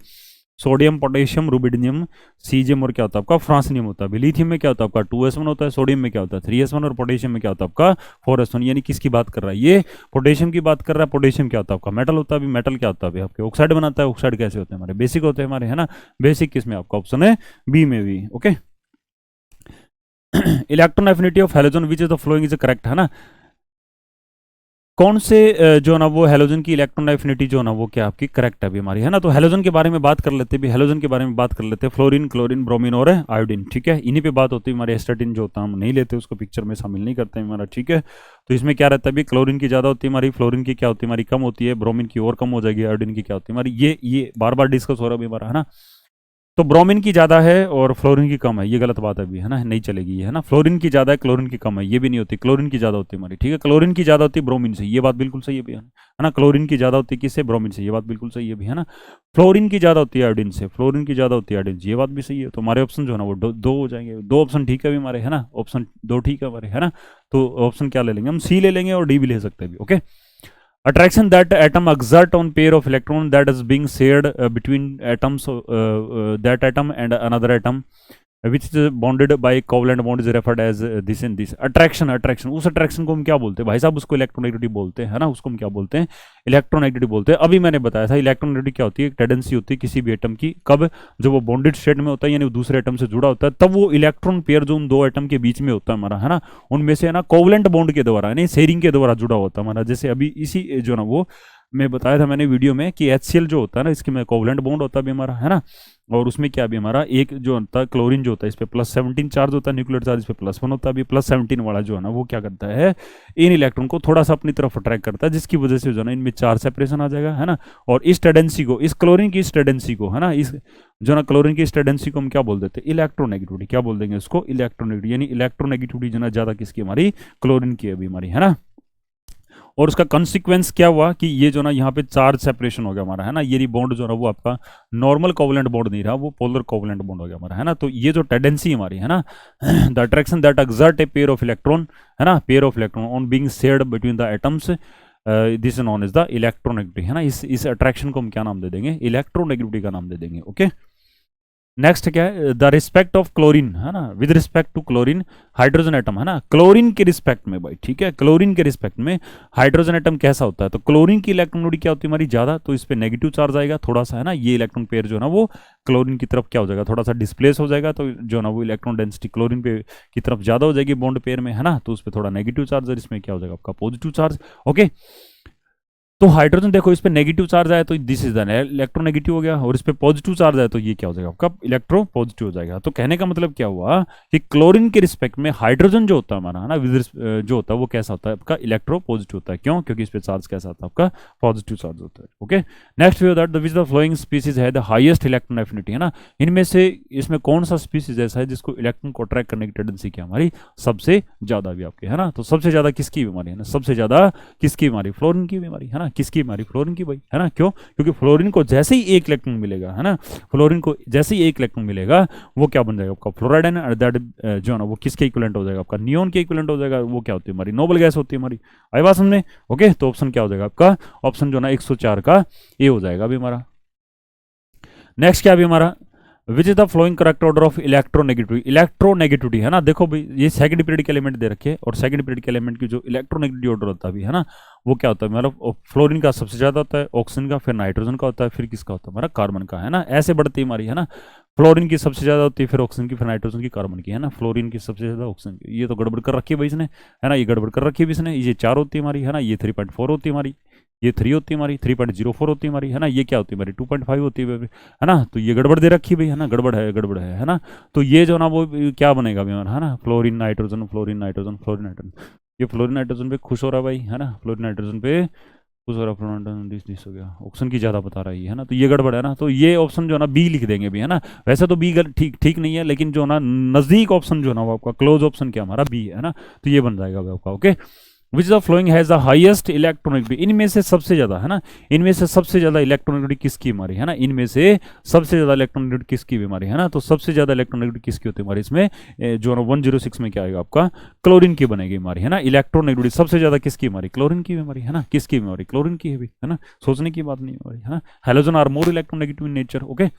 sodium, potassium, rubidium, caesium और क्या होता है आपका फ्रांसियम होता है। लिथियम में क्या होता है आपका 2s1 होता है, सोडियम में क्या होता है 3s1 और पोटेशियम में क्या होता है आपका 4s1। यानी किसकी बात कर रहा है ये, पोटेशियम की बात कर रहा है। पोटेशियम क्या होता है आपका मेटल होता है। अभी मेटल क्या होता है अभी आपके ऑक्साइड बनाता है। ऑक्साइड कैसे होते हैं हमारे बेसिक होते हैं हमारे, है ना। बेसिक किसमें आपका ऑप्शन है बी में भी। Okay electron affinity of halogen which is the following is correct, है ना। कौन से जो ना वो हैलोजन की इलेक्ट्रॉन एफिनिटी जो ना वो क्या आपकी करेक्ट है अभी हमारी, है ना। तो हैलोजन के बारे में बात कर लेते हैं भी, हैलोजन के बारे में बात कर लेते हैं। फ्लोरीन, क्लोरीन, ब्रोमीन और आयोडीन, ठीक है। इन्हीं पे बात होती है। हमारे एस्टाटिन जो होता है हम नहीं लेते, उसको पिक्चर में शामिल नहीं करते हैं हमारा, ठीक है। तो इसमें क्या रहता है अभी, क्लोरीन की ज़्यादा होती है हमारी, फ्लोरीन की क्या होती है हमारी कम होती है, ब्रोमीन की और कम हो जाएगी, आयोडीन की क्या होती है हमारी, ये बार बार डिस्कस हो रहा है अभी हमारा, है ना। तो ब्रोमीन की ज्यादा है और फ्लोरीन की कम है, ये गलत बात है अभी, है ना, नहीं चलेगी ये, है ना। फ्लोरीन की ज्यादा है, क्लोरीन की कम है, ये भी नहीं होती। क्लोरीन की ज्यादा होती है हमारी, ठीक है। क्लोरीन की ज्यादा होती है ब्रोमीन से, ये बात बिल्कुल सही है भैया, है ना। क्लोरीन की ज्यादा होती है किससे, ब्रोमीन से, ये बात बिल्कुल सही है भी, है ना। फ्लोरीन की ज्यादा होती है आयोडीन से, फ्लोरीन की ज्यादा होती है आयोडीन से, ये बात भी सही है। तो हमारे ऑप्शन जो है ना वो दो हो जाएंगे। दो ऑप्शन ठीक है अभी हमारे, है ना। ऑप्शन दो ठीक है हमारे, है ना। तो ऑप्शन क्या ले लेंगे हम, सी ले लेंगे और डी भी ले सकते हैं अभी। Okay attraction that atom exert on pair of electron that is being shared between atoms that atom and another atom which is bonded by covalent bond is referred as this and this attraction। उस attraction को हम क्या बोलते हैं भाई साहब, उसको electronegativity बोलते हैं, है ना। उसको हम क्या बोलते हैं, इलेक्ट्रोनेगेटिविटी बोलते हैं। अभी मैंने बताया था इलेक्ट्रोनेगेटिविटी क्या होती है, एक टेंडेंसी होती है किसी भी एटम की, कब, जब वो बॉन्डेड स्टेट में होता है यानी वो दूसरे एटम से जुड़ा होता है, तब वो इलेक्ट्रॉन पेयर जो उन दो एटम के बीच में होता है हमारा, है ना, उनमें से है ना कोवलेंट बॉन्ड के द्वारा यानी शेयरिंग के द्वारा जुड़ा होता है हमारा। जैसे अभी इसी जो ना वो मैं बताया था मैंने वीडियो में कि HCl जो होता है ना, इसके में कोवलेंट बॉन्ड होता है भी हमारा, है ना। और उसमें क्या भी हमारा एक जो होता है क्लोरीन जो होता है इस पे +17 चार्ज होता है, न्यूक्लियर चार्ज इस पे +1 होता है। अभी +17 वाला जो है ना वो क्या करता है, इन इलेक्ट्रॉन को थोड़ा सा अपनी तरफ अट्रैक्ट करता है, जिसकी वजह से जो है ना इनमें चार्ज सेपरेशन आ जाएगा, है ना। और इस टेंडेंसी को, इस क्लोरीन की इस टेंडेंसी को, है ना, इस जो ना क्लोरीन की इस टेंडेंसी को हम क्या बोल देते हैं, इलेक्ट्रोनेगेटिविटी। क्या बोल देंगे इसको, इलेक्ट्रोनेगेटिविटी। यानी इलेक्ट्रोनेगेटिविटी जो ना ज्यादा किसकी हमारी, क्लोरीन की अभी हमारी, है ना। और उसका कंसिक्वेंस क्या हुआ कि ये जो ना यहाँ पे चार्ज सेपरेशन हो गया हमारा, है ना। ये बॉन्ड जो ना वो आपका नॉर्मल कोवलेंट बॉन्ड नहीं रहा, वो पोलर कोवलेंट बॉन्ड हो गया हमारा, है ना। तो ये जो टेंडेंसी हमारी, है ना, the attraction that exert a pair of electron, है ना, pair of electron on being shared between the atoms, this non is the electronegativity, है ना। इस अट्रैक्शन को हम क्या नाम दे देंगे, इलेक्ट्रोनेगेटिविटी का नाम दे देंगे। ओके नेक्स्ट क्या है, द रिस्पेक्ट ऑफ क्लोरीन, है ना, with respect to chlorine hydrogen atom, है ना। क्लोरीन के रिस्पेक्ट में भाई, ठीक है, क्लोरीन के रिस्पेक्ट में हाइड्रोजन एटम कैसा होता है, तो क्लोरीन की इलेक्ट्रोनेगेटिविटी क्या होती है हमारी ज्यादा, तो इस पे नेगेटिव चार्ज आएगा थोड़ा सा, है ना। ये इलेक्ट्रॉन पेयर जो है ना वो क्लोरीन की तरफ क्या हो जाएगा, थोड़ा सा डिस्प्लेस हो जाएगा, तो जो ना वो इलेक्ट्रॉन डेंसिटी क्लोरीन पे की तरफ ज्यादा हो जाएगी बॉन्ड पेयर में, है ना। तो उस पर थोड़ा नेगेटिव चार्ज है, इसमें क्या हो जाएगा आपका पॉजिटिव चार्ज। ओके तो हाइड्रोजन देखो इस पे नेगेटिव चार्ज आया तो दिस इज द इलेक्ट्रोनेगेटिव हो गया, और इस पे पॉजिटिव चार्ज आया तो ये क्या हो जाएगा आपका इलेक्ट्रो पॉजिटिव हो जाएगा। तो कहने का मतलब क्या हुआ कि क्लोरीन के रिस्पेक्ट में हाइड्रोजन जो होता है हमारा, है ना, जो होता है वो कैसा होता है आपका इलेक्ट्रो पॉजिटिव होता है। क्यों, क्योंकि इस पे चार्ज कैसा होता है आपका पॉजिटिव चार्ज होता है। Okay next we that which the following species है द हाईएस्ट इलेक्ट्रॉन एफिनिटी, है ना। इनमें से इसमें कौन सा स्पीसीज ऐसा है जिसको इलेक्ट्रॉन को अट्रैक्ट करने की टेंडेंसी क्या हमारी सबसे ज्यादा भी आपके, है ना। तो सबसे ज्यादा किसकी बीमारी है ना, सबसे ज्यादा किसकी बीमारी, फ्लोरीन की बीमारी, है ना। किसकी बीमारी, फ्लोरीन की भाई, है ना। क्यों, क्योंकि फ्लोरीन को जैसे ही एक इलेक्ट्रॉन मिलेगा, है ना, फ्लोरीन को जैसे ही एक इलेक्ट्रॉन मिलेगा वो क्या बन जाएगा आपका फ्लोराइड, है दैट जो है ना वो किसके इक्विवेलेंट हो जाएगा आपका नियोन के इक्विवेलेंट हो जाएगा। वो क्या होती है हमारी नोबल गैस होती है हमारी, आई बात समझे। ओके तो ऑप्शन क्या हो जाएगा आपका, ऑप्शन जो ना 104 का ए हो जाएगा अभी हमारा। नेक्स्ट क्या अभी हमारा, विच is the flowing correct order of electronegativity, है ना। देखो भाई ये सेकंड पीरियड के एलिमेंट दे रखे हैं, और सेकंड पीरियड के एलिमेंट की जो इलेक्ट्रोनेगेटिविटी ऑर्डर होता है अभी, है ना, वो क्या होता है मतलब फ्लोरीन का सबसे ज्यादा होता है, ऑक्सीजन का, फिर नाइट्रोजन का होता है, फिर किसका होता है हमारा कार्बन का, है ना। ऐसे बढ़ती है हमारी, है ना। फ्लोरीन की सबसे ज्यादा होती है, फिर ऑक्सीजन की, फिर नाइट्रोजन की, कार्बन की, है ना। फ्लोरीन की सबसे ज्यादा, ऑक्सीजन की, ये तो गड़बड़ कर रखी है भाई इसने, है ना, ये गड़बड़ कर रखी है इसने। ये 4 होती है हमारी, है ना, ये 3.4 होती है हमारी, ये 3 होती है हमारी, 3.04 होती है हमारी, है ना। ये क्या होती है हमारी 2.5 होती है ना। तो ये गड़बड़ दे रखी भाई, है ना, गड़बड़ है, गड़बड़ है ना। तो ये जो ना वो क्या बनेगा अभी हमारा, है ना, fluorine nitrogen, fluorine nitrogen, fluorine nitrogen. ये फ्लोरीन नाइट्रोजन पे खुश हो रहा है भाई, है ना, फ्लोरीन नाइट्रोजन पे खुश हो रहा है, फ्लोरीन नाइट्रोजन दिस हो गया, ऑप्शन की ज्यादा बता रहा है, ना। तो ये गड़बड़ है ना, तो ये ऑप्शन जो है ना बी लिख देंगे भी, है ना। वैसे तो बी ठीक ठीक नहीं है, लेकिन जो ना नजदीक ऑप्शन जो ना वो आपका क्लोज ऑप्शन क्या हमारा बी है ना। तो ये बन जाएगा आपका। Okay which the flowing has the highest electronegativity, इनमें से सबसे ज्यादा, है ना, इनमें से सबसे ज्यादा इलेक्ट्रोनेगेटिविटी किसकी हमारी, है ना। इनमें से सबसे ज्यादा इलेक्ट्रोनेगेटिविटी किसकी बीमारी, है ना। तो सबसे ज्यादा इलेक्ट्रोनेगेटिविटी किसकी होती है हमारी इसमें, जो ना 106 में क्या आएगा आपका क्लोरीन की बनेगी हमारी, है ना। इलेक्ट्रोनेगेटिविटी सबसे ज्यादा किसकी हमारी, क्लोरीन की बीमारी, है ना। किसकी बीमारी, क्लोरीन की है ना, सोचने की बात नहीं हमारी, है ना। Halogen are more electronegative in nature. Okay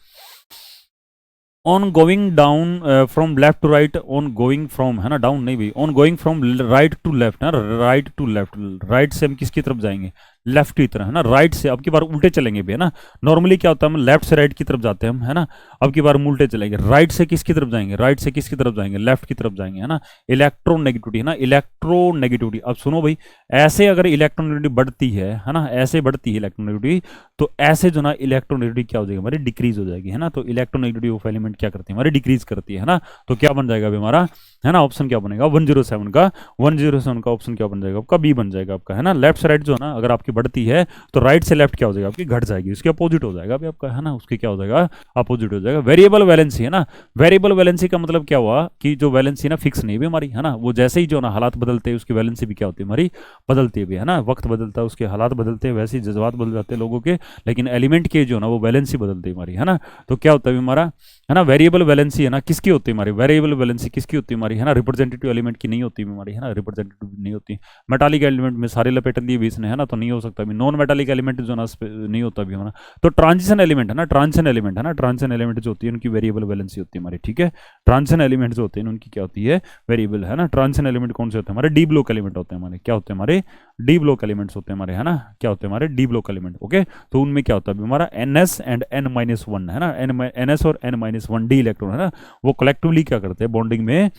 on going down from left to right, on going from, है ना, डाउन नहीं भाई, on going from right to left, है ना, राइट टू लेफ्ट, राइट से हम किसकी तरफ जाएंगे, लेफ्ट की तरफ, है ना, राइट से अब की बार उल्टे चलेंगे भी, है ना, नॉर्मली क्या होता है, हम लेफ्ट से राइट की तरफ जाते हैं हम, है ना, अब की बार हम उल्टे चलेंगे, राइट से किसकी तरफ जाएंगे, राइट से किसकी तरफ जाएंगे, लेफ्ट की तरफ जाएंगे, है ना, इलेक्ट्रोनेगेटिविटी, है ना, इलेक्ट्रोनेगेटिविटी। अब सुनो भाई, ऐसे अगर इलेक्ट्रोनेगेटिविटी बढ़ती है ना, ऐसे बढ़ती है इलेक्ट्रोनेगेटिविटी, तो ऐसे जो ना इलेक्ट्रोनेगेटिविटी क्या हो जाएगी हमारी, डिक्रीज हो जाएगी, है ना, तो इलेक्ट्रोनेगेटिविटी ऑफ एलिमेंट क्या करती है हमारी, डिक्रीज करती है ना, तो क्या बन जाएगा अभी हमारा, है ना, ऑप्शन क्या बनेगा 107 का, 107 का ऑप्शन क्या बन जाएगा आपका, बी बन जाएगा आपका, है ना, लेफ्ट से राइट जो है ना अगर आपकी बढ़ती है तो राइट से लेफ्ट क्या हो जाएगा आपकी, घट जाएगी, उसके अपोजिट हो जाएगा अभी आपका, है ना, उसके क्या हो जाएगा, अपोजिट हो जाएगा। वेरिएबल वैलेंसी, है ना, वेरिएबल वैलेंसी का मतलब क्या हुआ कि जो वैलेंसी ना फिक्स नहीं भी हमारी, है ना, वो जैसे ही जो ना हालात बदलते हैं उसकी वैलेंसी भी क्या होती है हमारी, बदलती है भी, है ना, वक्त बदलता है उसके हालात बदलते हैं, वैसे ही जज्बात बदल जाते हैं लोगों के, लेकिन एलिमेंट के जो ना वो वैलेंसी बदलती है हमारी, है ना, तो क्या होता है हमारा, है ना, वेरिएबल वैलेंसी, है ना, किसकी होती है हमारी, वेरिएबल वैलेंसी किसकी होती है हमारी, है ना, रिप्रेजेंटेटिव एलिमेंट की नहीं होती हमारी, है ना, रिप्रेजेंटेटिव नहीं होती। मेटालिक एलिमेंट में सारे लपेट दिए भी इसने, है ना, तो नहीं हो सकता भी, नॉन मेटालिक एलिमेंट जो ना नहीं होता भी हमारा, तो ट्रांजिशन एलिमेंट, है ना, ट्रांजिशन एलिमेंट, है ना, ट्रांजिशन एलिमेंट जो होती है उनकी वेरिएबल वैलेंसी होती है हमारी, ठीक है, ट्रांजिशन एलिमेंट जो होते हैं उनकी क्या होती है, वेरिएबल, है ना, ट्रांजिशन एलिमेंट कौन से होते हैं हमारे, डी ब्लॉक एलिमेंट होते हैं हमारे, क्या होते हैं हमारे, डी ब्लॉक एलिमेंट्स होते हैं हमारे, है ना, क्या होते हैं हमारे, डी ब्लॉक एलिमेंट, ओके, तो उनमें क्या होता है हमारा N S and N minus one, है ना, एन एस और N minus one D electron, है ना, वो कलेक्टिवली क्या करते हैं बॉन्डिंग में,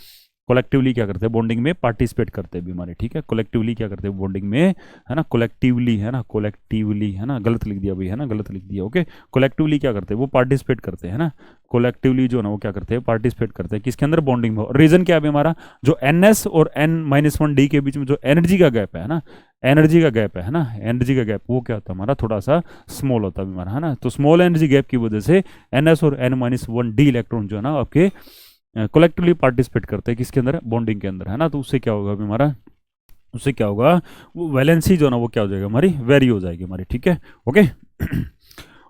कोलेक्टिवली क्या करते हैं बॉन्डिंग में पार्टिसिपेट करते हैं भी हमारे, ठीक है, कोलेक्टिवली क्या करते हैं बॉन्डिंग में, है ना, कोलेक्टिवली, है ना, कोलेक्टिवली, है ना, गलत लिख दिया भाई, है ना, गलत लिख दिया, ओके, कोलेक्टिवली क्या करते हैं वो पार्टिसिपेट करते हैं, है ना, कोलेक्टिवली जो ना वो क्या करते हैं पार्टिसिपेट करते हैं किसके अंदर, बॉन्डिंग में। रीजन क्या है हमारा, जो एन एस और एन माइनस वन डी के बीच में जो एनर्जी का गैप है ना, एनर्जी का गैप है ना, एनर्जी का गैप वो क्या होता है हमारा, थोड़ा सा स्मॉल होता है हमारा, है ना, तो स्मॉल एनर्जी गैप की वजह से एन एस और N minus one D electron जो है ना आपके कोलेक्टिवली पार्टिसिपेट करते हैं किसके अंदर, बॉन्डिंग के अंदर, है ना, तो उससे क्या होगा अभी हमारा, उससे क्या होगा, वो वैलेंसी जो ना वो क्या हो जाएगा हमारी, वेरी हो जाएगी हमारी, ठीक है, ओके।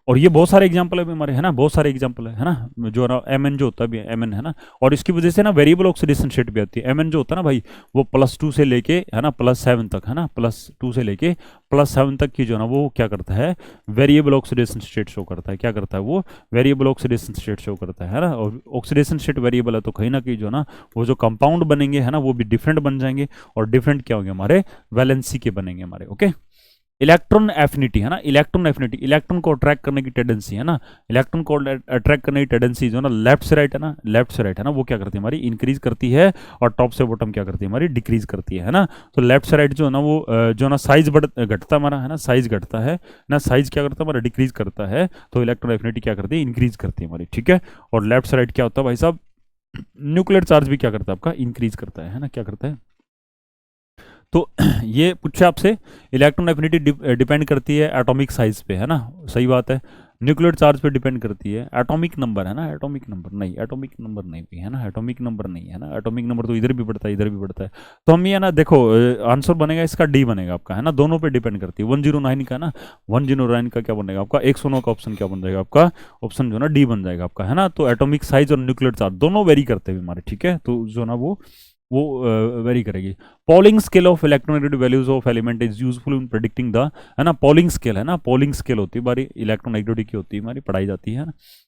और ये बहुत सारे एग्जाम्पल है हमारे, है ना, बहुत सारे एग्जाम्पल है ना, जो ना एम एन जो होता है एम एन, है ना, और इसकी वजह से ना वेरिएबल ऑक्सीडेशन स्टेट भी आती है, एम एन जो होता है ना भाई, वो +2 से लेके, है ना, +7 तक, है ना, +2 से लेके +7 तक की जो ना वो क्या करता है, वेरिएबल ऑक्सीडेशन स्टेट शो करता है, क्या करता है वो, वेरिएबल ऑक्सीडेशन स्टेट शो करता है ना, और ऑक्सीडेशन स्टेट वेरिएबल है तो कहीं ना कहीं जो ना वो जो कंपाउंड बनेंगे, है ना, वो भी डिफरेंट बन जाएंगे, और डिफरेंट क्या होंगे हमारे, वैलेंसी के बनेंगे हमारे, ओके। इलेक्ट्रॉन एफिनिटी, है ना, इलेक्ट्रॉन एफिनिटी, इलेक्ट्रॉन को अट्रैक्ट करने की टेंडेंसी, है ना, इलेक्ट्रॉन को अट्रैक्ट करने की टेंडेंसी जो ना लेफ्ट से राइट, है ना, लेफ्ट से राइट, है ना, वो क्या करती है हमारी, इंक्रीज करती है, और टॉप से बॉटम क्या करती है हमारी, डिक्रीज करती है ना, तो लेफ्ट से राइट जो है ना वो जो ना साइज घटता हमारा, है ना, साइज घटता है ना, साइज क्या करता है हमारा, डिक्रीज करता है, तो इलेक्ट्रॉन एफिनिटी क्या करती है, इंक्रीज करती है हमारी, ठीक है। और लेफ्ट से राइट क्या होता है भाई साहब, न्यूक्लियर चार्ज भी क्या करता है आपका, इंक्रीज करता है ना, क्या करता है, तो ये पूछा आपसे, इलेक्ट्रॉन एफिनिटी डिपेंड करती है एटॉमिक साइज पे, है ना, सही बात है, न्यूक्लियर चार्ज पे डिपेंड करती है, एटॉमिक नंबर, है ना, एटॉमिक नंबर नहीं, एटॉमिक नंबर नहीं भी, है ना, एटॉमिक नंबर नहीं है ना, एटॉमिक नंबर तो इधर भी बढ़ता है इधर भी बढ़ता है, तो हम ये ना देखो आंसर बनेगा इसका डी बनेगा आपका, है ना, दोनों पे डिपेंड करती है, 109 का ना, 109 का क्या बनेगा आपका, 109 का ऑप्शन क्या बन जाएगा आपका, ऑप्शन जो ना डी बन जाएगा आपका, है ना, तो एटॉमिक साइज और न्यूक्लियर चार्ज दोनों वेरी करते हैं हमारे, ठीक है, तो जो ना वो वेरी करेगी। Polling scale of electronegative values of element is useful in predicting the, है ना, पॉलिंग स्केल, है ना, पॉलिंग स्केल होती है हमारी इलेक्ट्रोनेगेटिविटी की होती है हमारी, पढ़ाई जाती है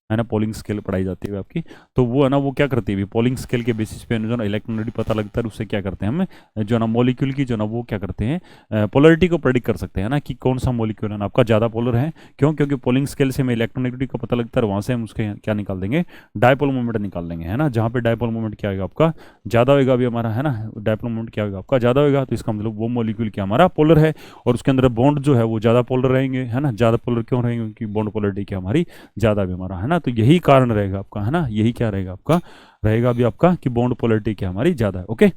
ना, पॉलिंग स्केल पढ़ाई जाती है आपकी, तो वो है ना वो क्या करती है पॉलिंग स्केल के बेसिस पे जो ना इलेक्ट्रोनेगेटिव पता लगता है, उससे क्या करते हैं हम जो ना मॉलिक्यूल की जो ना वो क्या करते हैं पोलरिटी को प्रेडिक्ट कर सकते हैं ना, कि कौन सा मॉलिक्यूल है ना आपका ज़्यादा पोलर है, क्यों, क्योंकि पॉलिंग स्केल से हमें इलेक्ट्रोनेगेटिविटी का पता लगता है, वहाँ से हम उसके क्या निकाल देंगे, डायपोल मोमेंट निकाल देंगे, है ना, जहाँ पे डायपोल मोमेंट क्या होगा आपका ज़्यादा होगा अभी हमारा, है ना, डायपोल मोमेंट क्या होगा आपका ज़्यादा होगा, तो इसका मतलब वो मॉलिक्यूल क्या हमारा पोलर है, और उसके अंदर बॉन्ड जो है वो ज़्यादा पोलर रहेंगे, है ना, ज़्यादा पोलर क्यों रहेंगे, क्योंकि बॉन्ड पोलरिटी क्या हमारी ज़्यादा भी हमारा, है ना, तो यही कारण रहेगा आपका, है ना, यही क्या रहेगा आपका, रहेगा भी आपका कि बॉन्ड पोलरिटी क्या हमारी ज़्यादा है, ओके।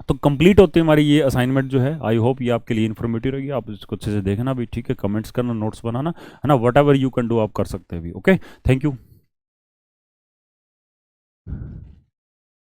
तो कंप्लीट होती है हमारी ये असाइनमेंट जो है, आई होप ये आपके लिए इन्फॉर्मेटिव रहेगी, आप इसको अच्छे से देखना भी, ठीक है, कमेंट्स करना, नोट्स बनाना, है ना, what ever you can do आप कर सकते हैं भी, ओके, थैंक यू।